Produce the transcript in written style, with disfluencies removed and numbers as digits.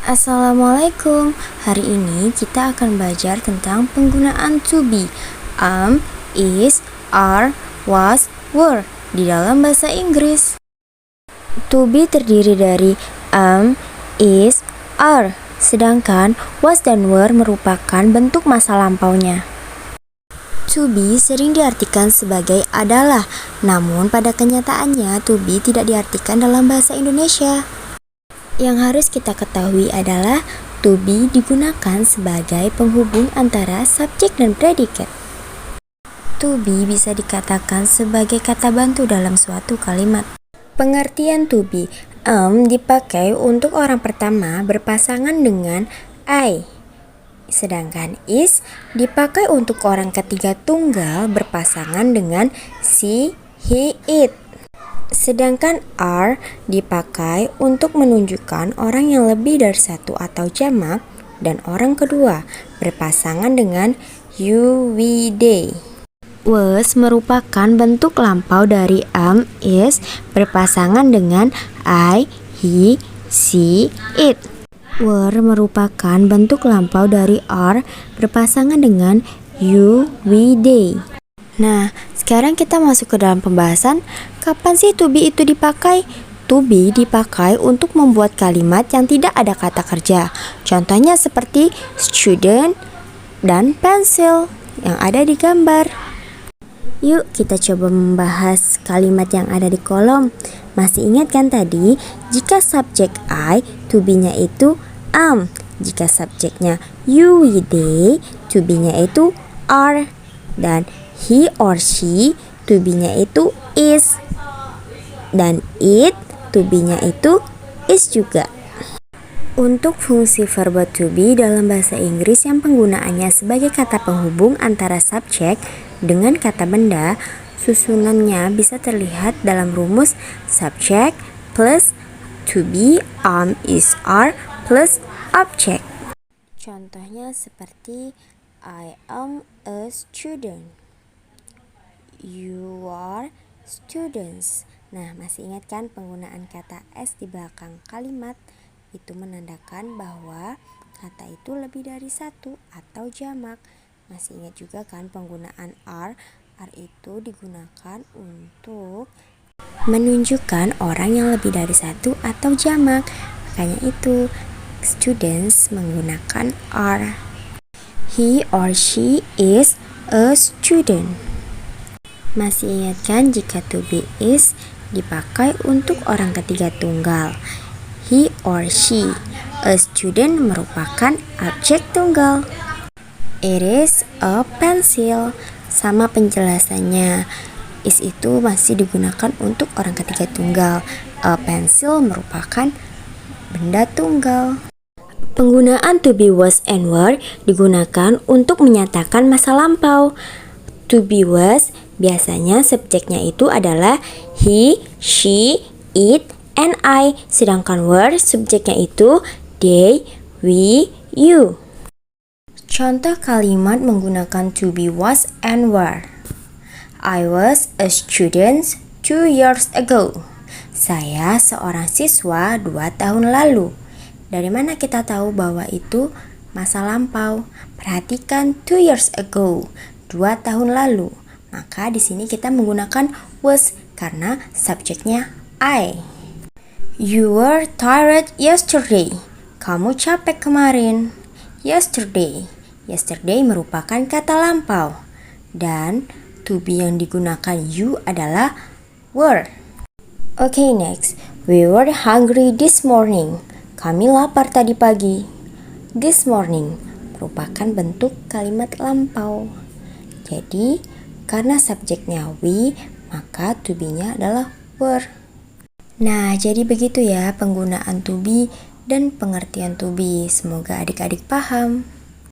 Assalamualaikum. Hari ini kita akan belajar tentang penggunaan to be, is, are, was, were di dalam bahasa Inggris. To be terdiri dari is, are, sedangkan was dan were merupakan bentuk masa lampaunya. To be sering diartikan sebagai adalah, namun pada kenyataannya to be tidak diartikan dalam bahasa Indonesia. Yang harus kita ketahui adalah to be digunakan sebagai penghubung antara subjek dan predikat. To be bisa dikatakan sebagai kata bantu dalam suatu kalimat. Pengertian to be, dipakai untuk orang pertama berpasangan dengan I, sedangkan is dipakai untuk orang ketiga tunggal berpasangan dengan she, he, it. Sedangkan are dipakai untuk menunjukkan orang yang lebih dari satu atau jamak dan orang kedua berpasangan dengan you, we, they. Was merupakan bentuk lampau dari is berpasangan dengan I, he, she, it. Were merupakan bentuk lampau dari are berpasangan dengan you, we, they. Nah, sekarang kita masuk ke dalam pembahasan. Kapan sih to be itu dipakai? To be dipakai untuk membuat kalimat yang tidak ada kata kerja. Contohnya seperti student dan pencil yang ada di gambar. Yuk kita coba membahas kalimat yang ada di kolom. Masih ingat kan tadi? Jika subjek I, to be-nya itu am. Jika subjeknya you, we, they, to be-nya itu are. Dan he or she, to be-nya itu is. Dan it, to be-nya itu is juga. Untuk fungsi verb to be dalam bahasa Inggris yang penggunaannya sebagai kata penghubung antara subjek dengan kata benda, susunannya bisa terlihat dalam rumus subject plus to be, is, are plus object. Contohnya seperti I am a student. You are students. Nah, masih ingat kan penggunaan kata s di belakang kalimat? Itu menandakan bahwa kata itu lebih dari satu atau jamak. Masih ingat juga kan penggunaan are? Are itu digunakan untuk menunjukkan orang yang lebih dari satu atau jamak. Makanya itu students menggunakan are. He or she is a student. Masih ingat kan jika to be is dipakai untuk orang ketiga tunggal. He or she, a student merupakan objek tunggal. It is a pencil. Sama penjelasannya. Is itu masih digunakan untuk orang ketiga tunggal. A pencil merupakan benda tunggal. Penggunaan to be, was, and were digunakan untuk menyatakan masa lampau. To be was biasanya subjeknya itu adalah he, she, it, and I. Sedangkan were subjeknya itu they, we, you. Contoh kalimat menggunakan to be, was, and were. I was a student 2 years ago. Saya seorang siswa 2 tahun lalu. Dari mana kita tahu bahwa itu masa lampau? Perhatikan 2 years ago, 2 tahun lalu. Maka di sini kita menggunakan was karena subjeknya I. You were tired yesterday. Kamu capek kemarin. Yesterday. Yesterday merupakan kata lampau. Dan to be yang digunakan you adalah were. Okay, next. We were hungry this morning. Kami lapar tadi pagi. This morning merupakan bentuk kalimat lampau. Jadi, karena subjeknya we, maka to be-nya adalah were. Nah, jadi begitu ya penggunaan to be dan pengertian to be. Semoga adik-adik paham.